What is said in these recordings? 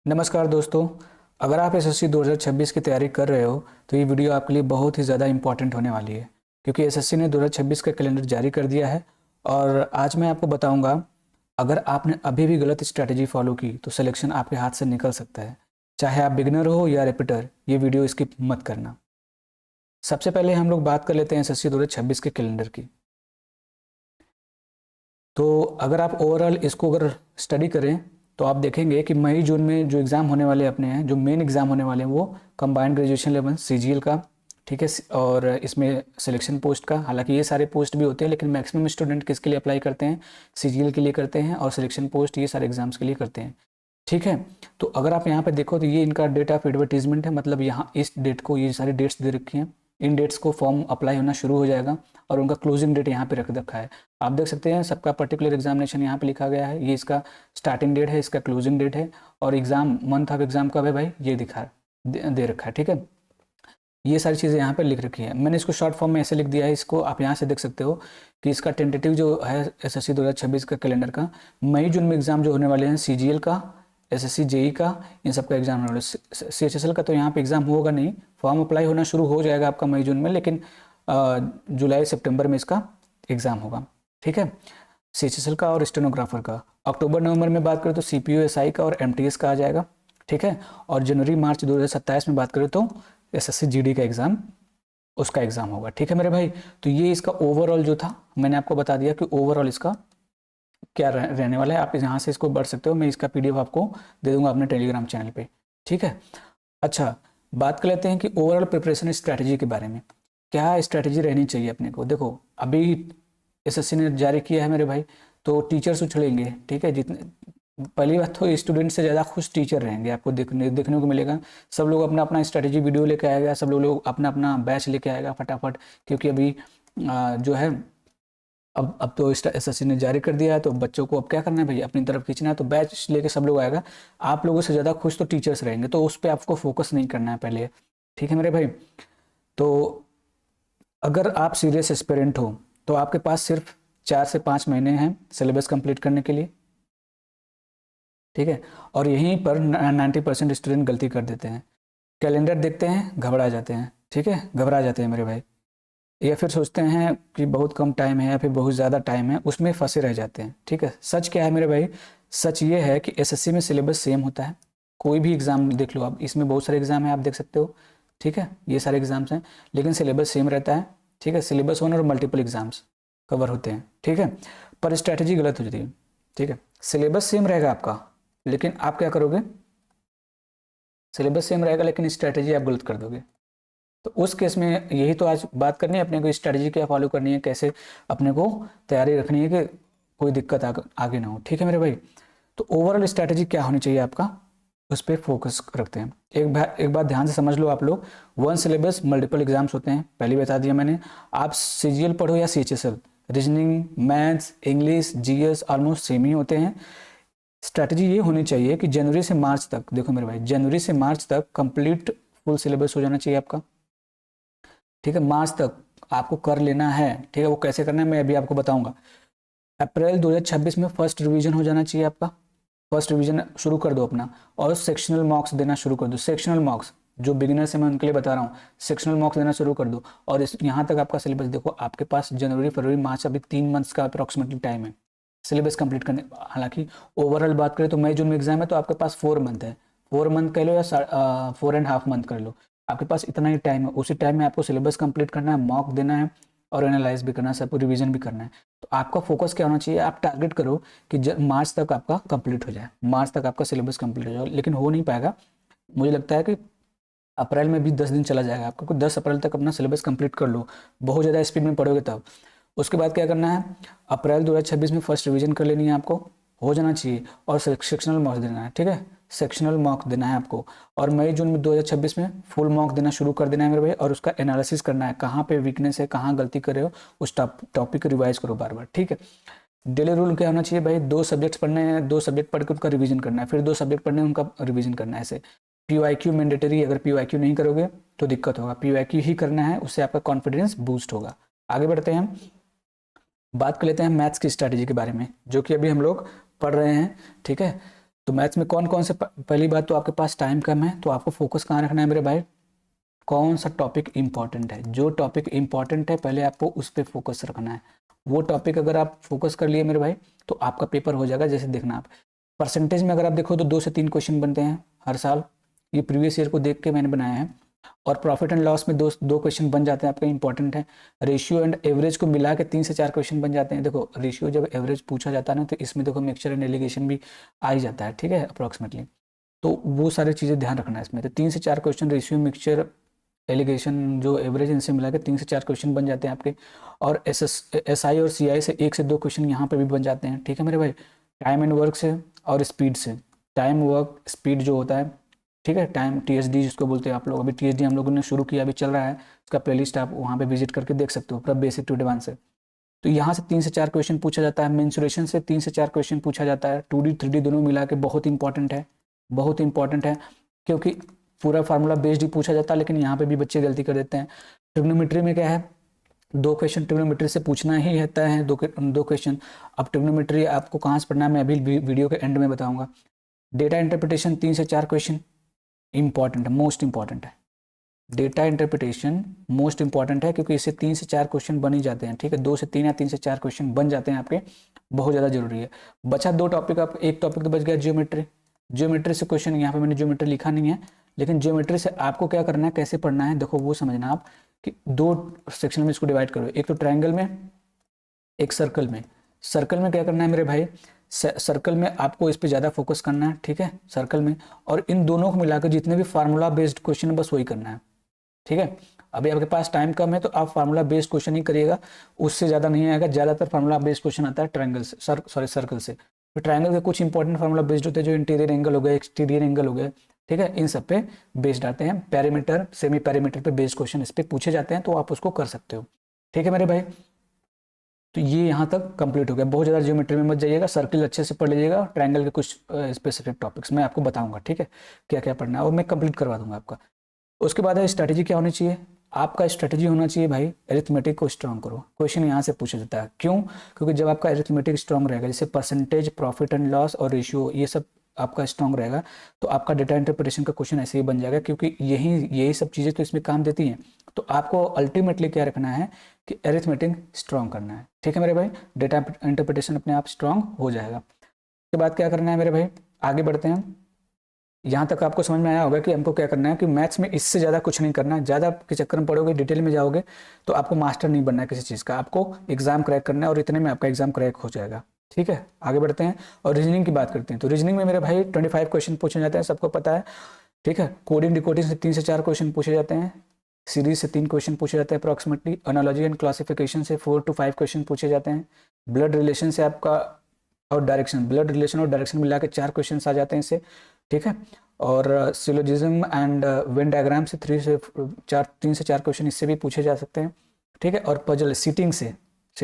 नमस्कार दोस्तों। अगर आप एसएससी 2026 की तैयारी कर रहे हो तो ये वीडियो आपके लिए बहुत ही ज़्यादा इम्पॉर्टेंट होने वाली है, क्योंकि एसएससी ने 2026 का कैलेंडर जारी कर दिया है। और आज मैं आपको बताऊंगा, अगर आपने अभी भी गलत स्ट्रैटेजी फॉलो की तो सिलेक्शन आपके हाथ से निकल सकता है। चाहे आप बिगिनर हो या रिपीटर, ये वीडियो स्किप मत करना। सबसे पहले हम लोग बात कर लेते हैं एसएससी 2026 के कैलेंडर की। तो अगर आप ओवरऑल इसको अगर स्टडी करें तो आप देखेंगे कि मई जून में जो एग्ज़ाम होने वाले अपने हैं, जो मेन एग्ज़ाम होने वाले हैं, वो कंबाइंड ग्रेजुएशन लेवल सीजीएल का, ठीक है। और इसमें सिलेक्शन पोस्ट का, हालांकि ये सारे पोस्ट भी होते हैं, लेकिन मैक्सिमम स्टूडेंट किसके लिए अप्लाई करते हैं? सीजीएल के लिए करते हैं, और सिलेक्शन पोस्ट ये सारे एग्जाम्स के लिए करते हैं, ठीक है। तो अगर आप यहाँ पे देखो तो ये इनका डेट ऑफ एडवर्टीजमेंट है, मतलब यहाँ इस डेट को, ये सारी डेट्स दे रखी हैं। इन डेट्स को फॉर्म अप्लाई होना शुरू हो जाएगा और उनका क्लोजिंग डेट यहाँ पे रख रखा है। आप देख सकते हैं सबका पर्टिकुलर एग्जामिनेशन यहाँ पे लिखा गया है। ये इसका स्टार्टिंग डेट है, इसका क्लोजिंग डेट है, और एग्जाम मंथ ऑफ एग्जाम कब है भाई, ये दे रखा है, ठीक है। ये सारी चीज़ें यहाँ पे लिख रखी है। मैंने इसको शॉर्ट फॉर्म में ऐसे लिख दिया है, इसको आप यहाँ से देख सकते हो कि इसका टेंटेटिव जो है एसएससी 2026 का कैलेंडर का, मई जून में एग्जाम जो होने वाले हैं सीजीएल का, एसएससी जेई का, इन सब का एग्जाम होने वाला है। सीएचएसएल का तो यहाँ पे एग्जाम होगा नहीं, फॉर्म अप्लाई होना शुरू हो जाएगा आपका मई जून में, लेकिन जुलाई सितंबर में इसका एग्ज़ाम होगा, ठीक है। सीएचएसएल का और स्टेनोग्राफर का अक्टूबर नवंबर में बात करें तो सीपीयू एसआई का और एमटीएस का आ जाएगा, ठीक है। और जनवरी मार्च 2027 में बात करें तो एसएससी जीडी का एग्ज़ाम, उसका एग्ज़ाम होगा, ठीक है मेरे भाई। तो ये इसका ओवरऑल जो था, मैंने आपको बता दिया कि ओवरऑल इसका क्या रहने वाला है। आप यहाँ से इसको बढ़ सकते हो, मैं इसका पीडीएफ आपको दे दूंगा अपने टेलीग्राम चैनल पे, ठीक है। अच्छा, बात कर लेते हैं कि ओवरऑल प्रिपरेशन स्ट्रैटेजी के बारे में, क्या स्ट्रैटेजी रहनी चाहिए अपने को। देखो, अभी एसएससी ने जारी किया है मेरे भाई, तो टीचर्स उछलेंगे, ठीक है। जितने, पहली बात तो स्टूडेंट से ज़्यादा खुश टीचर रहेंगे, आपको देखने को मिलेगा। सब लोग अपना अपना स्ट्रैटेजी वीडियो लेके आएगा, सब लोग अपना अपना बैच लेके आएगा फटाफट, क्योंकि अभी जो है, अब तो एसएससी ने जारी कर दिया है, तो बच्चों को अब क्या करना है भाई, अपनी तरफ खींचना है, तो बैच लेके सब लोग आएगा। आप लोगों से ज़्यादा खुश तो टीचर्स रहेंगे, तो उस पर आपको फोकस नहीं करना है पहले, ठीक है मेरे भाई। तो अगर आप सीरियस एस्पिरेंट हो तो आपके पास सिर्फ 4 से 5 महीने हैं सिलेबस कंप्लीट करने के लिए, ठीक है। और यहीं पर 90% स्टूडेंट गलती कर देते हैं। कैलेंडर देखते हैं, घबरा जाते हैं, ठीक है, घबरा जाते हैं मेरे भाई, या फिर सोचते हैं कि बहुत कम टाइम है या फिर बहुत ज़्यादा टाइम है, उसमें फंसे रह जाते हैं, ठीक है। सच क्या है मेरे भाई? सच ये है कि एसएससी में सिलेबस सेम होता है। कोई भी एग्ज़ाम देख लो आप, इसमें बहुत सारे एग्ज़ाम हैं, आप देख सकते हो, ठीक है। ये सारे एग्ज़ाम्स हैं, लेकिन सिलेबस सेम रहता है, ठीक है। सिलेबस वन और मल्टीपल एग्ज़ाम्स कवर होते हैं, ठीक है। पर स्ट्रैटेजी गलत हो जाती है, ठीक है। सिलेबस सेम रहेगा आपका, लेकिन आप क्या करोगे, सिलेबस सेम रहेगा लेकिन स्ट्रैटेजी आप गलत कर दोगे। तो उस केस में यही तो आज बात करनी है अपने को, स्ट्रैटेजी क्या फॉलो करनी है, कैसे अपने को तैयारी रखनी है कि कोई दिक्कत आगे ना हो, ठीक है मेरे भाई। तो ओवरऑल स्ट्रैटेजी क्या होनी चाहिए आपका, उस पर फोकस रखते हैं। एक बात ध्यान से समझ लो आप लोग, वन सिलेबस मल्टीपल एग्जाम्स होते हैं, पहले बता दिया मैंने। आप सीजीएल पढ़ो या CHSL, reasoning, maths, English, GS almost same ही होते हैं। स्ट्रैटेजी ये होनी चाहिए कि जनवरी से मार्च तक, देखो मेरे भाई, जनवरी से मार्च तक कंप्लीट फुल सिलेबस हो जाना चाहिए आपका, ठीक है। मार्च तक आपको कर लेना है, ठीक है। वो कैसे करना है मैं अभी आपको बताऊंगा। अप्रैल 2026 में फर्स्ट रिवीजन हो जाना चाहिए आपका, फर्स्ट रिवीजन शुरू कर दो अपना, और सेक्शनल मार्क्स देना शुरू कर दो। सेक्शनल मार्क्स जो बिगिनर्स है मैं उनके लिए बता रहा हूँ, सेक्शनल मार्क्स देना शुरू कर दो। और इस यहाँ तक आपका सिलेबस देखो, आपके पास जनवरी फरवरी मार्च अभी 3 मंथ्स का अप्रॉक्सीमेटली टाइम है सिलेबस कंप्लीट करने। हालांकि ओवरऑल बात करें तो मई जून में एग्जाम है, तो आपके पास 4 मंथ है, 4 मंथ कह लो या 4.5 मंथ कर लो, आपके पास इतना ही टाइम है। उसी टाइम में आपको सिलेबस कंप्लीट करना है, मॉक देना है, और एनालाइज भी करना है, सबको रिवीजन भी करना है। तो आपका फोकस क्या होना चाहिए, आप टारगेट करो कि मार्च तक आपका कंप्लीट हो जाए, मार्च तक आपका सिलेबस कंप्लीट हो जाए, लेकिन हो नहीं पाएगा। मुझे लगता है कि अप्रैल में भी 10 दिन चला जाएगा आपका, क्योंकि 10 अप्रैल तक अपना सिलेबस कंप्लीट कर लो, बहुत ज़्यादा स्पीड में पढ़ोगे तब। उसके बाद क्या करना है, अप्रैल 2026 में फर्स्ट रिवीजन कर लेनी है आपको, हो जाना चाहिए, और सेक्शनल मार्क्स देना है, ठीक है। सेक्शनल मार्क्स देना है आपको, और मई जून में 2026 में फुल मार्क्स देना शुरू कर देना है मेरे भाई। और उसका एनालिसिस करना है, कहाँ पे वीकनेस है, कहाँ गलती कर रहे हो, उस टॉपिक को रिवाइज करो बार बार, ठीक है। डेली रूल क्या होना चाहिए भाई, 2 सब्जेक्ट्स पढ़ने हैं, 2 सब्जेक्ट पढ़ के उनका रिवीजन करना है, फिर 2 सब्जेक्ट पढ़ने हैं उनका रिवीजन करना है, ऐसे। पीवाईक्यू मैंडेटरी, अगर पीवाईक्यू नहीं करोगे तो दिक्कत होगा, पीवाईक्यू ही करना है, उससे आपका कॉन्फिडेंस बूस्ट होगा। आगे बढ़ते हैं, बात कर लेते हैं मैथ्स की स्ट्रैटेजी के बारे में, जो कि अभी हम लोग पढ़ रहे हैं, ठीक है। तो मैथ्स में कौन कौन से, पहली बात तो आपके पास टाइम कम है, तो आपको फोकस कहाँ रखना है मेरे भाई, कौन सा टॉपिक इंपॉर्टेंट है, जो टॉपिक इंपॉर्टेंट है पहले आपको उस पर फोकस रखना है। वो टॉपिक अगर आप फोकस कर लिए मेरे भाई तो आपका पेपर हो जाएगा। जैसे देखना आप परसेंटेज में अगर आप देखो तो 2 से 3 क्वेश्चन बनते हैं हर साल, ये प्रीवियस ईयर को देख के मैंने बनाया है। और प्रॉफिट एंड लॉस में दो क्वेश्चन बन जाते हैं आपके, इंपॉर्टेंट है। रेशियो एंड एवरेज को मिला के 3 से 4 क्वेश्चन बन जाते हैं। देखो रेशियो जब एवरेज पूछा जाता है ना, तो इसमें देखो मिक्सचर एंड एलिगेशन भी आ ही जाता है, ठीक है, अप्रॉक्सीमेटली। तो वो सारी चीज़ें ध्यान रखना है इसमें। तो 3 से 4 क्वेश्चन रेशियो, मिक्सचर, एलिगेशन, जो एवरेज, इनसे मिला के 3 से 4 क्वेश्चन बन जाते हैं आपके। और SI और CI से 1 से 2 क्वेश्चन यहाँ पे भी बन जाते हैं, ठीक है मेरे भाई। टाइम एंड वर्क से और स्पीड से, टाइम वर्क स्पीड जो होता है, ठीक है, टाइम TSD जिसको बोलते हैं आप लोग, अभी TSD हम लोगों ने शुरू किया, अभी चल रहा है, उसका प्लेलिस्ट आप वहाँ पे विजिट करके देख सकते हो, पूरा बेसिक टू एडवांस से। तो यहाँ से 3 से 4 क्वेश्चन पूछा जाता है। मेंसुरेशन से 3 से 4 क्वेश्चन पूछा जाता है। 2D 3D दोनों मिला के बहुत इंपॉर्टेंट है, बहुत इंपॉर्टेंट है, क्योंकि पूरा फार्मूला बेस्ड ही पूछा जाता है, लेकिन यहाँ पे भी बच्चे गलती कर देते हैं। ट्रिग्नोमेट्री में क्या है, 2 क्वेश्चन ट्रिग्नोमेट्री से पूछना ही रहता है, दो क्वेश्चन। अब ट्रिग्नोमेट्री आपको कहाँ से पढ़ना है मैं अभी वीडियो के एंड में बताऊंगा। डेटा इंटरप्रिटेशन 3 से 4 क्वेश्चन इंपॉर्टेंट है, मोस्ट इंपॉर्टेंट है। डेटा इंटरप्रिटेशन मोस्ट इंपॉर्टेंट है, क्योंकि इससे 3 से 4 क्वेश्चन बन ही जाते हैं, ठीक है, 2 से 3 या 3 से 4 क्वेश्चन बन जाते हैं आपके, बहुत ज़्यादा जरूरी है। बचा 2 टॉपिक, आप एक टॉपिक तो बच गया ज्योमेट्री। ज्योमेट्री से क्वेश्चन, यहाँ पे मैंने ज्योमेट्री लिखा नहीं है, लेकिन ज्योमेट्री से आपको क्या करना है, कैसे पढ़ना है, देखो वो समझना आप, कि 2 सेक्शन में इसको डिवाइड करो, एक तो ट्रायंगल में, एक सर्कल में। सर्कल में क्या करना है मेरे भाई, सर्कल में आपको इस पे ज़्यादा फोकस करना है, ठीक है, सर्कल में। और इन दोनों को मिलाकर जितने भी फार्मूला बेस्ड क्वेश्चन है बस वही करना है, ठीक है। अभी आपके पास टाइम कम है तो आप फार्मूला बेस्ड क्वेश्चन ही करिएगा, उससे ज़्यादा नहीं आएगा। ज़्यादातर फार्मूला बेस्ड क्वेश्चन आता है ट्रायंगल से, सर्कल से। तो ट्रायंगल के कुछ इंपॉर्टेंट फार्मूला बेस्ड होते हैं, जो इंटीरियर एंगल हो गए, एक्सटीरियर एंगल हो गए, ठीक है, इन सब पे बेस्ड आते हैं। पैरामीटर, सेमी पैरामीटर पे बेस्ड क्वेश्चन इस पे पूछे जाते हैं, तो आप उसको कर सकते हो, ठीक है मेरे भाई। तो ये यहाँ तक कंप्लीट हो गया। बहुत ज़्यादा ज्योमेट्री में मत जाइएगा, सर्किल अच्छे से पढ़ लीजिएगा, ट्रायंगल के कुछ स्पेसिफिक टॉपिक्स मैं आपको बताऊंगा, ठीक है, क्या क्या पढ़ना है, और मैं कंप्लीट करवा दूंगा आपका। उसके बाद है स्ट्रैटेजी क्या होनी चाहिए, आपका स्ट्रैटेजी होना चाहिए भाई, अरिथमेटिक को स्ट्रॉन्ग करो। क्वेश्चन यहाँ से पूछा जाता है, क्यों, क्योंकि जब आपका अरिथमेटिक स्ट्रॉन्ग रहेगा, जैसे परसेंटेज, प्रॉफिट एंड लॉस और रेशियो, ये सब आपका स्ट्रॉन्ग रहेगा, तो आपका डेटा इंटरप्रिटेशन का क्वेश्चन ऐसे ही बन जाएगा, क्योंकि यही सब चीज़ें तो इसमें काम देती हैं। तो आपको अल्टीमेटली क्या रखना है कि अरिथमेटिक स्ट्रॉन्ग करना है, ठीक है मेरे भाई, डेटा इंटरप्रिटेशन अपने आप स्ट्रॉन्ग हो जाएगा। उसके बाद क्या करना है मेरे भाई, आगे बढ़ते हैं। यहाँ तक आपको समझ में आया होगा कि हमको क्या करना है, कि मैथ्स में इससे ज़्यादा कुछ नहीं करना है। ज़्यादा के चक्कर में पड़ोगे, डिटेल में जाओगे, तो आपको मास्टर नहीं बनना है किसी चीज़ का, आपको एग्जाम क्रैक करना है, और इतने में आपका एग्जाम क्रैक हो जाएगा, ठीक है। आगे बढ़ते हैं और रीजनिंग की बात करते हैं। तो रीजनिंग में मेरे भाई 25 क्वेश्चन पूछे जाते हैं, सबको पता है, ठीक है। कोडिंग डिकोडिंग से 3 से 4 क्वेश्चन पूछे जाते हैं। सीरीज से 3 क्वेश्चन पूछे जाते हैं अप्रॉक्सीमेटली। एनालॉजी एंड क्लासिफिकेशन से 4 to 5 क्वेश्चन पूछे जाते हैं। ब्लड रिलेशन से आपका, और डायरेक्शन, ब्लड रिलेशन और डायरेक्शन मिला के 4 क्वेश्चन आ जाते हैं इससे, ठीक है। और सिलोजिज्म एंड वेन डायग्राम से 3 से 4 क्वेश्चन इससे भी पूछे जा सकते हैं, ठीक है। और पजल, सीटिंग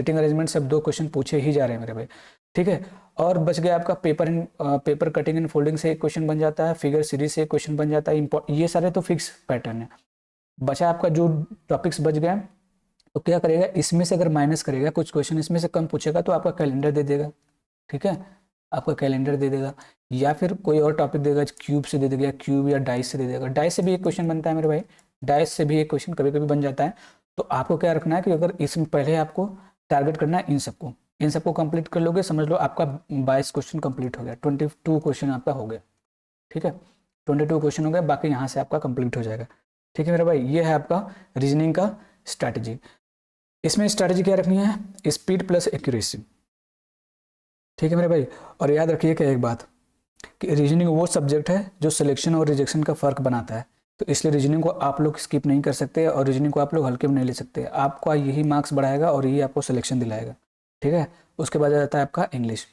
अरेंजमेंट से अब 2 क्वेश्चन पूछे ही जा रहे हैं मेरे भाई, ठीक है। और बच गया आपका पेपर कटिंग एंड फोल्डिंग से 1 क्वेश्चन बन जाता है, फिगर सीरीज से 1 क्वेश्चन बन जाता है। ये सारे तो फिक्स पैटर्न है। बचा आपका जो टॉपिक्स बच गए, तो क्या करेगा, इसमें से अगर माइनस करेगा, कुछ क्वेश्चन इसमें से कम पूछेगा, तो आपका कैलेंडर दे देगा, ठीक है, आपका कैलेंडर दे देगा, या फिर कोई और टॉपिक देगा, क्यूब से दे देगा, क्यूब या डाइस से दे देगा। डाइस से भी 1 क्वेश्चन बनता है मेरे भाई, डाइस से भी 1 क्वेश्चन कभी कभी बन जाता है। तो आपको क्या रखना है कि अगर इसमें पहले आपको टारगेट करना है इन सबको कंप्लीट कर लोगे, समझ लो आपका 22 क्वेश्चन कंप्लीट हो गया, 22 क्वेश्चन आपका हो गया, ठीक है, 22 क्वेश्चन हो गया, बाकी यहाँ से आपका कंप्लीट हो जाएगा, ठीक है मेरे भाई। ये है आपका रीजनिंग का स्ट्रैटेजी। इसमें स्ट्रैटेजी क्या रखनी है, स्पीड प्लस एक्यूरेसी, ठीक है मेरे भाई। और याद रखिए कि एक बात, कि रीजनिंग वो सब्जेक्ट है जो सिलेक्शन और रिजेक्शन का फ़र्क बनाता है, तो इसलिए रीजनिंग को आप लोग स्किप नहीं कर सकते, और रीजनिंग को आप लोग हल्के में नहीं ले सकते। आपका यही मार्क्स बढ़ाएगा और यही आपको सिलेक्शन दिलाएगा, ठीक है। उसके बाद आ जाता है आपका इंग्लिश,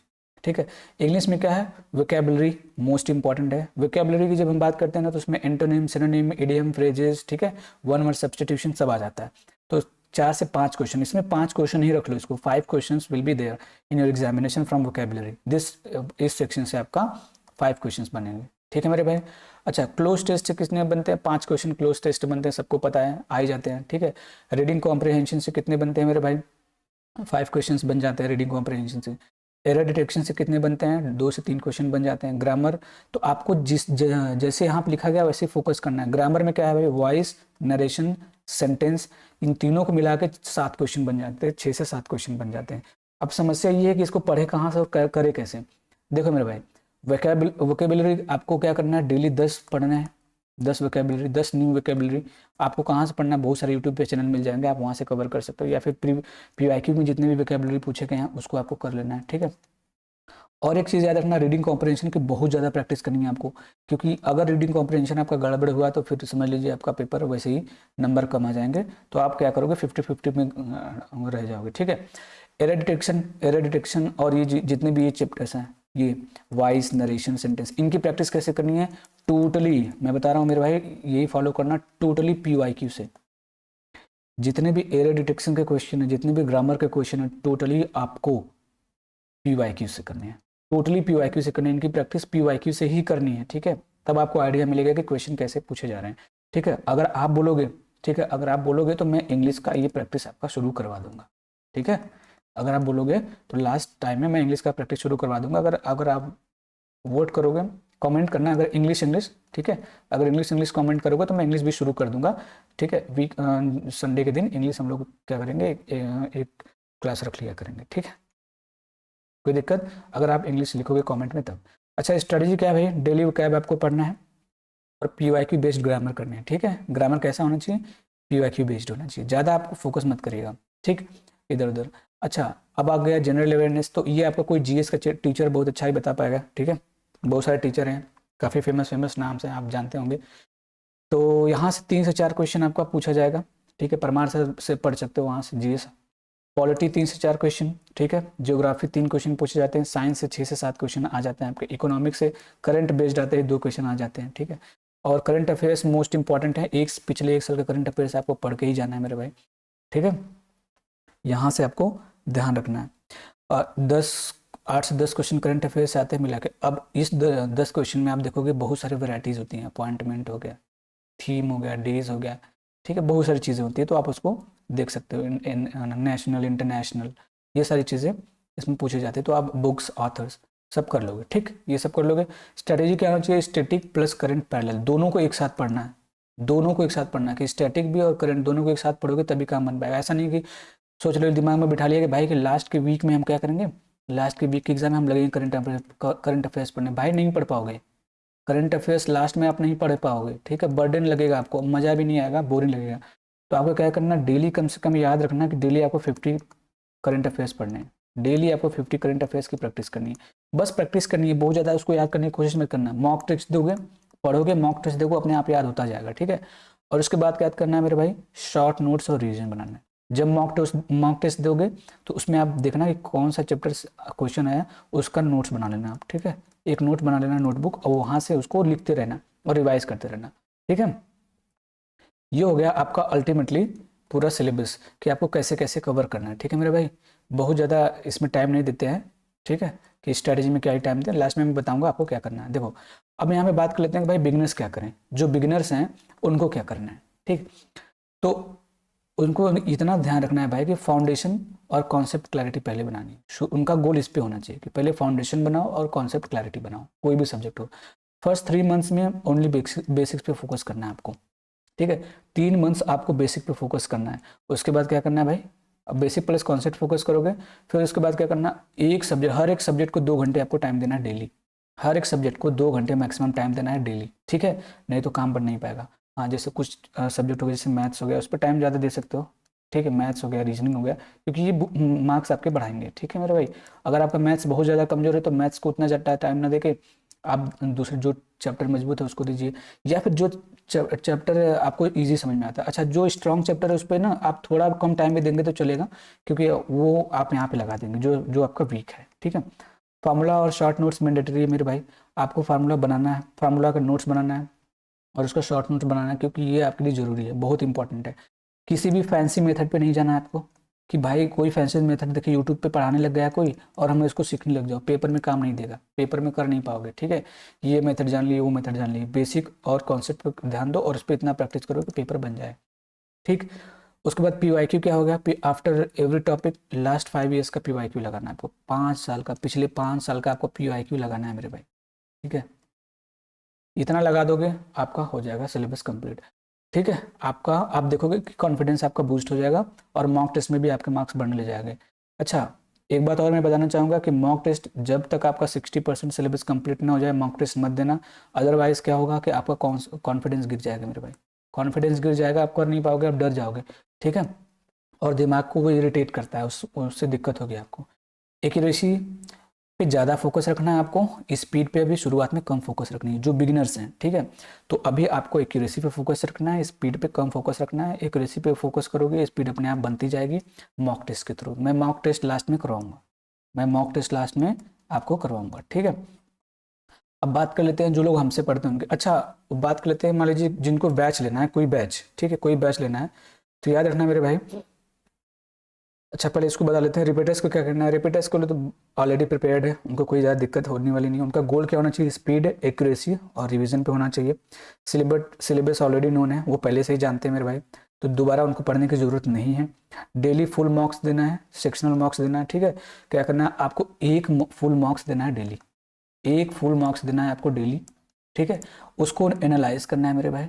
ठीक है। इंग्लिश में क्या है, वोकैबुलरी मोस्ट इंपॉर्टेंट है। वोकैबुलरी की जब हम बात करते हैं ना, तो उसमें एंटोनिम, सिनोनिम, इडियम, फ्रेजेस, ठीक है, वन वर्ड सब्स्टिट्यूशन सब आ जाता है। तो 4 से 5 क्वेश्चन, इसमें 5 क्वेश्चन ही रख लो इसको, 5 question will be there in your examination from vocabulary. इस सेक्शन से आपका 5 क्वेश्चन बनेंगे, ठीक है मेरे भाई। अच्छा, क्लोज टेस्ट से कितने बनते हैं, 5 क्वेश्चन क्लोज टेस्ट बनते हैं, सबको पता है, आ ही जाते हैं, ठीक है। रीडिंग कॉम्प्रिहेंशन से कितने बनते हैं मेरे भाई, 5 क्वेश्चन बन जाते हैं रीडिंग कॉम्प्रिहेंशन से। एरर डिटेक्शन से कितने बनते हैं, 2 से 3 क्वेश्चन बन जाते हैं। ग्रामर तो आपको जैसे यहाँ पे लिखा गया वैसे फोकस करना है। ग्रामर में क्या है भाई, वॉइस, नरेशन, सेंटेंस, इन तीनों को मिला के 7 क्वेश्चन बन जाते हैं, 6 से 7 क्वेश्चन बन जाते हैं। अब समस्या ये है कि इसको पढ़े कहाँ से और करे कैसे। देखो मेरे भाई, वोकेबलरी आपको क्या करना है, डेली 10 पढ़ना है, 10 वोकेबलरी, 10 न्यू वोकेबलरी। आपको कहाँ से पढ़ना है, बहुत सारे यूट्यूब पे चैनल मिल जाएंगे, आप वहाँ से कवर कर सकते हो, या फिर PYQ में जितने भी वोकेबलरी पूछे गए हैं उसको आपको कर लेना है, ठीक है। और एक चीज़ याद रखना, रीडिंग कॉम्प्रहेंशन की बहुत ज़्यादा प्रैक्टिस करनी है आपको, क्योंकि अगर रीडिंग कॉम्प्रहेंशन आपका गड़बड़ हुआ तो फिर समझ लीजिए आपका पेपर वैसे ही नंबर कम आ जाएंगे, तो आप क्या करोगे, 50-50 में रह जाओगे, ठीक है। एरर डिटेक्शन और ये जितने भी ये चैप्टर्स हैं, ये वॉइस, नरेशन, सेंटेंस, इनकी प्रैक्टिस कैसे करनी है, टोटली मैं बता रहा हूँ मेरे भाई, यही फॉलो करना, टोटली PYQ से। जितने भी एरर डिटेक्शन के क्वेश्चन है, जितने भी ग्रामर के क्वेश्चन है, टोटली आपको PYQ से करने हैं, टोटली PYQ से करनी है। इनकी प्रैक्टिस PYQ से ही करनी है, ठीक है। तब आपको आइडिया मिलेगा कि क्वेश्चन कैसे पूछे जा रहे हैं, ठीक है। अगर आप बोलोगे, ठीक है, अगर आप बोलोगे तो मैं इंग्लिश का ये प्रैक्टिस आपका शुरू करवा दूंगा, ठीक है। अगर आप बोलोगे तो लास्ट टाइम में मैं इंग्लिश का प्रैक्टिस शुरू करवा दूंगा। अगर आप वोट करोगे, कमेंट करना अगर इंग्लिश, ठीक है, अगर इंग्लिश कमेंट करोगे तो मैं इंग्लिश भी शुरू कर दूंगा, ठीक है। संडे के दिन इंग्लिश हम लोग क्या करेंगे, एक क्लास रख लिया करेंगे, ठीक है। कोई दिक्कत, अगर आप इंग्लिश लिखोगे कमेंट में तब। अच्छा, स्ट्रेटजी क्या है भाई, डेली वोकैब आपको पढ़ना है और PYQ बेस्ड ग्रामर करने हैं, ठीक है। ग्रामर कैसा होना चाहिए, PYQ बेस्ड होना चाहिए, ज़्यादा आपको फोकस मत करिएगा, ठीक, इधर उधर। अच्छा, अब आ गया जनरल अवेयरनेस, तो ये आपका कोई GS का टीचर बहुत अच्छा ही बता पाएगा, ठीक है। बहुत सारे टीचर हैं, काफ़ी फेमस नाम से आप जानते होंगे। तो यहाँ से 3 से 4 क्वेश्चन आपका पूछा जाएगा, ठीक है। परमार से पढ़ सकते हो वहाँ से GS। पॉलिटी 3 से 4 क्वेश्चन, ठीक है। ज्योग्राफी 3 क्वेश्चन पूछे जाते हैं। साइंस से 6 से 7 क्वेश्चन आ जाते हैं आपके। इकोनॉमिक्स से करंट बेस्ड आते हैं, 2 क्वेश्चन आ जाते हैं, ठीक है। और करंट अफेयर्स मोस्ट इंपॉर्टेंट है, पिछले 1 साल का करंट अफेयर्स आपको पढ़ के ही जाना है मेरे भाई, ठीक है। यहाँ से आपको ध्यान रखना है। 8 से 10 क्वेश्चन करंट अफेयर्स आते हैं मिला के। अब इस 10 क्वेश्चन में आप देखोगे बहुत सारी वेराइटीज़ होती हैं, अपॉइंटमेंट हो गया, थीम हो गया, डेज हो गया, ठीक है, बहुत सारी चीज़ें होती है, तो आप उसको देख सकते हो। नेशनल, इंटरनेशनल, ये सारी चीज़ें इसमें पूछी जाती है, तो आप बुक्स, ऑथर्स सब कर लोगे, ठीक, ये सब कर लोगे। स्ट्रेटेजी क्या होना चाहिए, स्टैटिक प्लस करंट पैरेलल, दोनों को एक साथ पढ़ना है, दोनों को एक साथ पढ़ना है, कि स्टैटिक भी और करंट दोनों को एक साथ पढ़ोगे तभी काम बन पाएगा। ऐसा नहीं कि सोच लो दिमाग में बिठा लिया कि भाई कि लास्ट के वीक में हम क्या करेंगे, लास्ट के वीक के एग्जाम में हम लगेंगे करंट अफेयर्स पढ़ने, भाई नहीं पढ़ पाओगे। करंट अफेयर्स लास्ट में आप नहीं पढ़ पाओगे, ठीक है, बर्डन लगेगा आपको, मज़ा भी नहीं आएगा, बोरिंग लगेगा। तो आपको क्या करना, डेली कम से कम याद रखना कि डेली आपको 50 करंट अफेयर्स पढ़ने हैं, डेली आपको 50 करंट अफेयर्स की प्रैक्टिस करनी है, बस प्रैक्टिस करनी है, बहुत ज़्यादा उसको याद करने की कोशिश मत करना। मॉक टेस्ट दोगे, पढ़ोगे, मॉक टेस्ट देखो, अपने आप याद होता जाएगा, ठीक है। और उसके बाद क्या करना है मेरे भाई, शॉर्ट नोट्स और रिविजन बनाना है। जब मॉक टेस्ट दोगे तो उसमें आप देखना कि कौन सा चैप्टर क्वेश्चन आया, उसका नोट्स बना लेना आप, ठीक है। एक नोट बना लेना, नोटबुक, और वहाँ से उसको लिखते रहना और रिवाइज करते रहना, ठीक है। ये हो गया आपका अल्टीमेटली पूरा सिलेबस कि आपको कैसे कैसे कवर करना है, ठीक है मेरे भाई। बहुत ज़्यादा इसमें टाइम नहीं देते हैं, ठीक है, कि स्ट्रैटेजी में क्या ही टाइम दें, लास्ट में मैं बताऊंगा आपको क्या करना है। देखो, अब यहाँ पे बात कर लेते हैं कि भाई बिगिनर्स क्या करें, जो बिगिनर्स हैं उनको क्या करना है, ठीक। तो उनको इतना ध्यान रखना है भाई कि फाउंडेशन और कॉन्सेप्ट क्लैरिटी पहले बनानी है। उनका गोल इस पे होना चाहिए कि पहले फाउंडेशन बनाओ और कॉन्सेप्ट क्लैरिटी बनाओ, कोई भी सब्जेक्ट हो। फर्स्ट 3 मंथ्स में ओनली बेसिक्स पे फोकस करना है आपको, ठीक है। 3 मंथ्स आपको बेसिक पे फोकस करना है। उसके बाद क्या करना है भाई, अब बेसिक प्लस कॉन्सेप्ट फोकस करोगे, फिर उसके बाद क्या करना, हर एक सब्जेक्ट को 2 घंटे आपको टाइम देना है डेली, हर एक सब्जेक्ट को 2 घंटे मैक्सिमम टाइम देना है डेली, ठीक है, नहीं तो काम बन नहीं पाएगा। हाँ, जैसे कुछ सब्जेक्ट हो गया, जैसे मैथ्स हो गया, उस पर टाइम ज़्यादा दे सकते हो, ठीक है, मैथ्स हो गया, रीजनिंग हो गया, क्योंकि ये मार्क्स आपके बढ़ाएंगे, ठीक है मेरे भाई। अगर आपका मैथ्स बहुत ज़्यादा कमजोर है तो मैथ्स को उतना ज़्यादा टाइम ना देके आप दूसरे जो चैप्टर मजबूत है उसको दीजिए, या फिर जो चैप्टर आपको इजी समझ में आता है। अच्छा, जो स्ट्रॉन्ग चैप्टर है उस पर ना आप थोड़ा कम टाइम में देंगे तो चलेगा, क्योंकि वो आप यहाँ पे लगा देंगे जो जो आपका वीक है, ठीक है। फार्मूला और शॉर्ट नोट्स मैंडेटरी है मेरे भाई, आपको फार्मूला बनाना है, फार्मूला का नोट्स बनाना है और उसका शॉर्ट नोट्स बनाना है, क्योंकि ये आपके लिए ज़रूरी है, बहुत इंपॉर्टेंट है। किसी भी फैंसी मेथड पे नहीं जाना है आपको, कि भाई कोई फैंसी मेथड देखिए यूट्यूब पे पढ़ाने लग गया कोई और हमें इसको सीखने लग जाओ, पेपर में काम नहीं देगा, पेपर में कर नहीं पाओगे, ठीक है। ये मेथड जान लिए, वो मेथड जान लिए, बेसिक और कॉन्सेप्ट पर ध्यान दो और उस पर इतना प्रैक्टिस करो कि पेपर बन जाए, ठीक। उसके बाद PYQ क्या हो गया, after every topic last 5 years का PYQ लगाना है आपको, 5 साल का, पिछले 5 साल का आपको PYQ लगाना है मेरे भाई, ठीक है। इतना लगा दोगे आपका हो जाएगा सिलेबस कंप्लीट, ठीक है। आपका आप देखोगे कि कॉन्फिडेंस आपका बूस्ट हो जाएगा और मॉक टेस्ट में भी आपके मार्क्स बढ़ने ले जाएंगे। अच्छा, एक बात और मैं बताना चाहूँगा कि मॉक टेस्ट जब तक आपका 60% सिलेबस कंप्लीट ना हो जाए मॉक टेस्ट मत देना, अदरवाइज़ क्या होगा कि आपका कॉन्फिडेंस गिर जाएगा मेरे भाई, कॉन्फिडेंस गिर जाएगा, आप कर नहीं पाओगे, आप डर जाओगे, ठीक है। और दिमाग को वो इरिटेट करता है, उससे दिक्कत होगी आपको। एक्यूरेसी पे ज़्यादा फोकस रखना है आपको, स्पीड पे अभी शुरुआत में कम फोकस रखनी है जो बिगिनर्स हैं, ठीक है। तो अभी आपको एक्यूरेसी पे फोकस रखना है, स्पीड पे कम फोकस रखना है। एक्यूरेसी पे फोकस करोगे स्पीड अपने आप बनती जाएगी मॉक टेस्ट के थ्रू। मैं मॉक टेस्ट लास्ट में करवाऊंगा, मैं मॉक टेस्ट लास्ट में आपको करवाऊंगा, ठीक है। अब बात कर लेते हैं जो लोग हमसे पढ़ते हैं उनके। अच्छा, बात कर लेते हैं, मान लीजिए जिनको बैच लेना है, कोई बैच, ठीक है, कोई बैच लेना है, तो याद रखना मेरे भाई। अच्छा, पहले इसको बता लेते हैं रिपीटर्स को क्या करना है। रिपीटर्स को तो ऑलरेडी प्रिपेयर्ड है, उनको कोई ज़्यादा दिक्कत होने वाली नहीं है। उनका गोल क्या होना चाहिए, स्पीड, एक्यूरेसी और रिवीजन पे होना चाहिए। सिलेबस ऑलरेडी नोन है, वो पहले से ही जानते हैं मेरे भाई, तो दोबारा उनको पढ़ने की ज़रूरत नहीं है। डेली फुल मार्क्स देना है, सेक्शनल मार्क्स देना है, ठीक है। क्या करना है आपको, एक फुल मार्क्स देना है डेली, एक फुल मार्क्स देना है आपको डेली, ठीक है। उसको एनालाइज करना है मेरे भाई,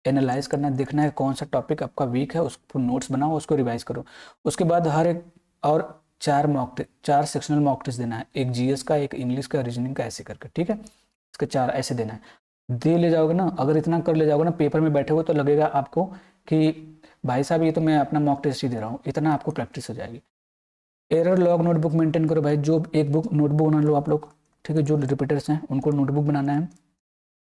एनालाइज करना है, देखना है कौन सा टॉपिक आपका वीक है, उसको नोट्स बनाओ, उसको रिवाइज करो। उसके बाद हर एक और 4 सेक्शनल मॉक टेस्ट देना है, एक जीएस का, एक इंग्लिश का, रीजनिंग का, ऐसे करके, ठीक है। इसके 4 ऐसे देना है, दे ले जाओगे ना, अगर इतना कर ले जाओगे ना, पेपर में बैठे हो तो लगेगा आपको कि भाई साहब ये तो मैं अपना मॉक टेस्ट ही दे रहा हूँ, इतना आपको प्रैक्टिस हो जाएगी। एरर लॉग नोटबुक मेंटेन करो भाई, जो एक बुक नोटबुक बना लो आप लोग, ठीक है। जो रिपीटर्स हैं उनको नोटबुक बनाना है।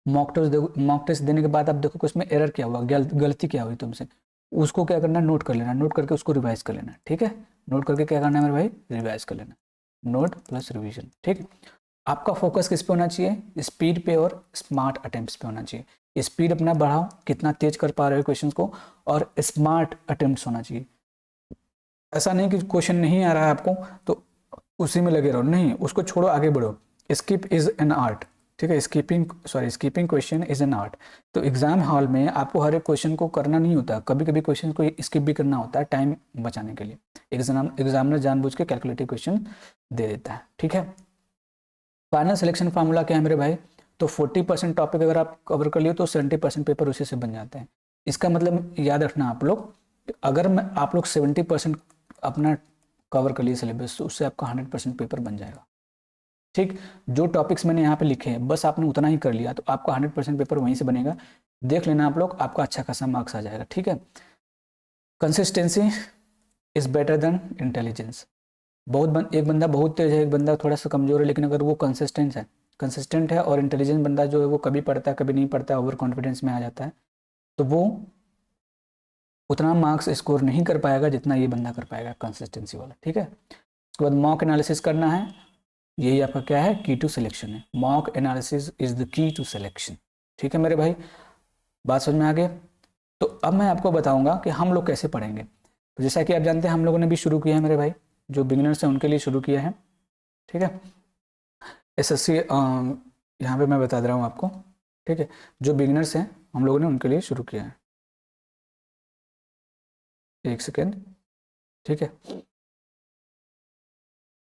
मॉक टेस्ट देने के बाद आप देखो कि उसमें एरर क्या हुआ, गलती क्या हुई तुमसे, उसको क्या करना है, नोट कर लेना, नोट करके उसको रिवाइज कर लेना, ठीक है। नोट करके क्या करना है मेरे भाई, रिवाइज कर लेना, नोट प्लस रिवीजन, ठीक है। आपका फोकस किस पे होना चाहिए, स्पीड पे और स्मार्ट अटेम्प्ट्स पे होना चाहिए। स्पीड अपना बढ़ाओ, कितना तेज कर पा रहे हो क्वेश्चंस को, और स्मार्ट अटेम्प्ट्स होना चाहिए। ऐसा नहीं कि क्वेश्चन नहीं आ रहा है आपको तो उसी में लगे रहो, नहीं, उसको छोड़ो, आगे बढ़ो। स्किप इज एन आर्ट, ठीक है। Skipping question is an art. तो एग्जाम हॉल में आपको हर एक क्वेश्चन को करना नहीं होता, कभी कभी क्वेश्चन को स्किप भी करना होता है टाइम बचाने के लिए। एग्जामिनर जानबूझ के कैलकुलेटिव क्वेश्चन दे देता है, ठीक है। फाइनल सिलेक्शन फार्मूला क्या है मेरे भाई, तो 40% टॉपिक अगर आप कवर कर लियो तो 70% पेपर उसी से बन जाते हैं। इसका मतलब याद रखना आप लोग, अगर आप लोग 70% अपना कवर कर लिए सिलेबस तो उससे आपका 100% पेपर बन जाएगा, ठीक। जो टॉपिक्स मैंने यहाँ पे लिखे हैं बस आपने उतना ही कर लिया तो आपका 100% पेपर वहीं से बनेगा। देख लेना आप लोग, आपका अच्छा खासा मार्क्स आ जाएगा, ठीक है। Consistency is better than intelligence. एक बंदा बहुत तेज है, एक बंदा थोड़ा सा कमजोर है, लेकिन अगर वो कंसिस्टेंट है और इंटेलिजेंट बंदा जो है वो कभी पढ़ता है कभी नहीं पढ़ता है, ओवर कॉन्फिडेंस में आ जाता है, तो वो उतना मार्क्स स्कोर नहीं कर पाएगा जितना ये बंदा कर पाएगा कंसिस्टेंसी वाला, ठीक है। उसके बाद मॉक एनालिसिस करना है, यही आपका क्या है, की टू सिलेक्शन है। Mock analysis is the key to selection, ठीक है मेरे भाई, बात समझ में आ गया। तो अब मैं आपको बताऊंगा कि हम लोग कैसे पढ़ेंगे। तो जैसा कि आप जानते हैं हम लोगों ने भी शुरू किया है मेरे भाई, जो बिगिनर्स हैं उनके लिए शुरू किया है, ठीक है। एसएससी यहाँ पे मैं बता दे रहा हूँ आपको, ठीक है। जो बिगिनर्स हैं हम लोगों ने उनके लिए शुरू किया है, एक सेकेंड, ठीक है।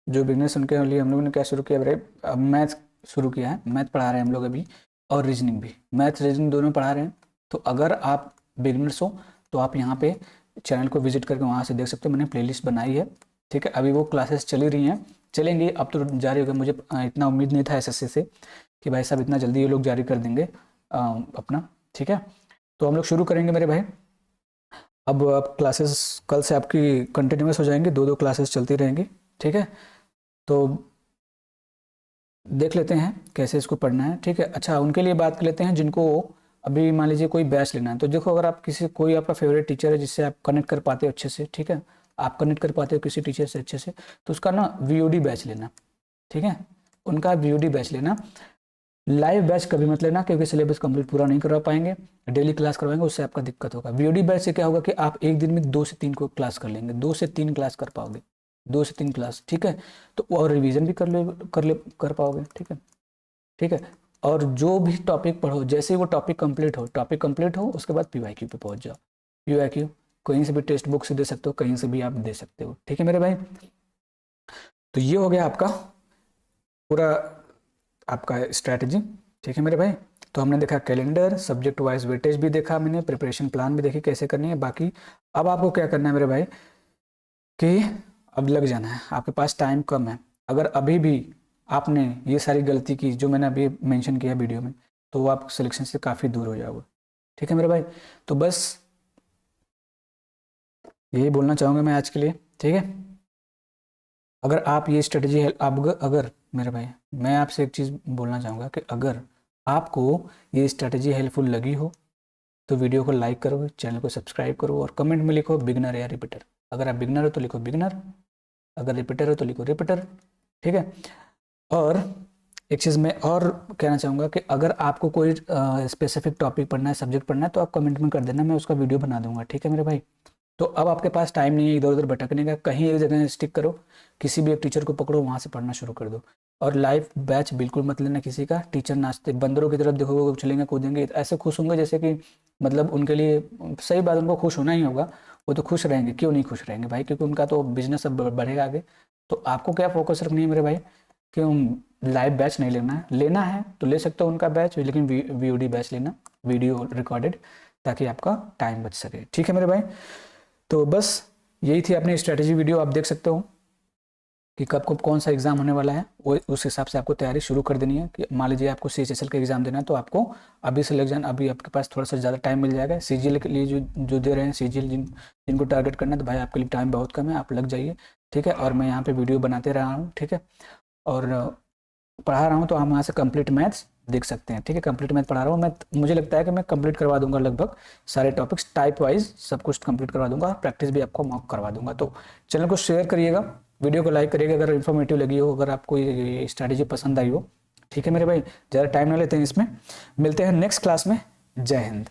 जो बिगनर्स उनके लिए हम लोगों ने क्या शुरू किया भाई, अब मैथ शुरू किया है, मैथ पढ़ा रहे हैं हम लोग अभी, और रीजनिंग भी, मैथ रीजनिंग दोनों पढ़ा रहे हैं। तो अगर आप बिगनर्स हो तो आप यहाँ पे चैनल को विजिट करके वहाँ से देख सकते हो, मैंने प्लेलिस्ट बनाई है, ठीक है। अभी वो क्लासेस चली रही हैं, चलेंगी, अब तो जारी हो गया। मुझे इतना उम्मीद नहीं था एसएससी से कि भाई साहब इतना जल्दी ये लोग जारी कर देंगे अपना, ठीक है। तो हम लोग शुरू करेंगे मेरे भाई। अब क्लासेस कल से आपकी कंटिन्यूस हो जाएंगी, 2 क्लासेस चलती रहेंगी, ठीक है। तो देख लेते हैं कैसे इसको पढ़ना है, ठीक है। अच्छा, उनके लिए बात कर लेते हैं जिनको अभी मान लीजिए कोई बैच लेना है। तो देखो, अगर आप कोई आपका फेवरेट टीचर है जिससे आप कनेक्ट कर पाते हो अच्छे से, ठीक है, आप कनेक्ट कर पाते हो किसी टीचर से अच्छे से, तो उसका ना वीओडी बैच लेना, ठीक है। उनका वीओडी बैच लेना, लाइव बैच कभी मत लेना क्योंकि सिलेबस कंप्लीट पूरा नहीं करवा पाएंगे, डेली क्लास करवाएंगे उससे आपका दिक्कत होगा। वीओडी बैच से क्या होगा कि आप एक दिन में 2 से 3 को क्लास कर लेंगे, 2 से 3 क्लास कर पाओगे, 2 से 3 क्लास, ठीक है। तो और रिवीजन भी कर पाओगे, ठीक है, ठीक है। और जो भी टॉपिक पढ़ो, जैसे ही वो टॉपिक कंप्लीट हो उसके बाद पीवाईक्यू पे पहुंच जाओ। पीवाईक्यू कहीं से भी टेक्स्ट बुक से दे सकते हो, कहीं से भी आप दे सकते हो। ठीक है मेरे भाई, तो ये हो गया आपका पूरा आपका स्ट्रैटेजी। ठीक है मेरे भाई, तो हमने देखा कैलेंडर, सब्जेक्ट वाइज वेटेज भी देखा मैंने, प्रिपरेशन प्लान भी देखी कैसे करनी है। बाकी अब आपको क्या करना है मेरे भाई कि अब लग जाना है, आपके पास टाइम कम है। अगर अभी भी आपने ये सारी गलती की जो मैंने अभी मेंशन किया वीडियो में, तो वो आप सिलेक्शन से काफ़ी दूर हो जाओगे। ठीक है मेरे भाई, तो बस यही बोलना चाहूँगा मैं आज के लिए। ठीक है, अगर आप ये स्ट्रेटजी है, आप अगर मेरे भाई मैं आपसे एक चीज़ बोलना चाहूँगा कि अगर आपको ये स्ट्रेटजी हेल्पफुल लगी हो तो वीडियो को लाइक करो, चैनल को सब्सक्राइब करो और कमेंट में लिखो बिगिनर या रिपीटर। अगर आप बिगिनर हो तो लिखो बिगिनर, अगर रिपीटर हो तो लिखो रिपीटर। ठीक है, और एक चीज़ मैं और कहना चाहूँगा कि अगर आपको कोई स्पेसिफिक टॉपिक पढ़ना है, सब्जेक्ट पढ़ना है, तो आप कमेंट में कर देना, मैं उसका वीडियो बना दूंगा। ठीक है मेरे भाई, तो अब आपके पास टाइम नहीं है इधर उधर भटकने का, कहीं एक जगह स्टिक करो, किसी भी एक टीचर को पकड़ो, वहाँ से पढ़ना शुरू कर दो। और लाइव बैच बिल्कुल मत लेना किसी का। टीचर नाचते बंदरों की तरफ देखोगे, उछलेंगे कूदेंगे, ऐसे खुश होंगे जैसे कि मतलब उनके लिए सही बात, उनको खुश होना ही होगा, वो तो खुश रहेंगे, क्यों नहीं खुश रहेंगे भाई, क्योंकि उनका तो बिजनेस अब बढ़ेगा आगे। तो आपको क्या फोकस रखनी है मेरे भाई कि लाइव बैच नहीं लेना है तो ले सकते हो उनका बैच, लेकिन वीओडी बैच लेना, वीडियो रिकॉर्डेड, ताकि आपका टाइम बच सके। ठीक है मेरे भाई, तो बस यही थी अपनी स्ट्रेटेजी वीडियो। आप देख सकते हो कि कब कब कौन सा एग्जाम होने वाला है, वो उस हिसाब से आपको तैयारी शुरू कर देनी है। कि मान लीजिए आपको CHSL का एग्जाम देना है तो आपको अभी से लग जाना, अभी आपके पास थोड़ा सा ज़्यादा टाइम मिल जाएगा। CGL के लिए जो दे रहे हैं, CGL जिनको टारगेट करना है, तो भाई आपके लिए टाइम बहुत कम है, आप लग जाइए। ठीक है, और मैं यहाँ पे वीडियो बनाते रहा हूँ। ठीक है, और पढ़ा रहा हूँ, तो हम यहाँ से कंप्लीट मैथ्स देख सकते हैं। ठीक है, कंप्लीट मैथ पढ़ा रहा हूँ मैं, मुझे लगता है कि मैं कंप्लीट करवा दूंगा लगभग सारे टॉपिक्स, टाइप वाइज सब कुछ कंप्लीट करवा दूंगा, प्रैक्टिस भी आपको मॉक करवा दूंगा। तो चैनल को शेयर करिएगा, वीडियो को लाइक करिएगा अगर इन्फॉर्मेटिव लगी हो, अगर आपको ये स्ट्रैटेजी पसंद आई हो। ठीक है मेरे भाई, ज़्यादा टाइम ना लेते हैं इसमें, मिलते हैं नेक्स्ट क्लास में। जय हिंद।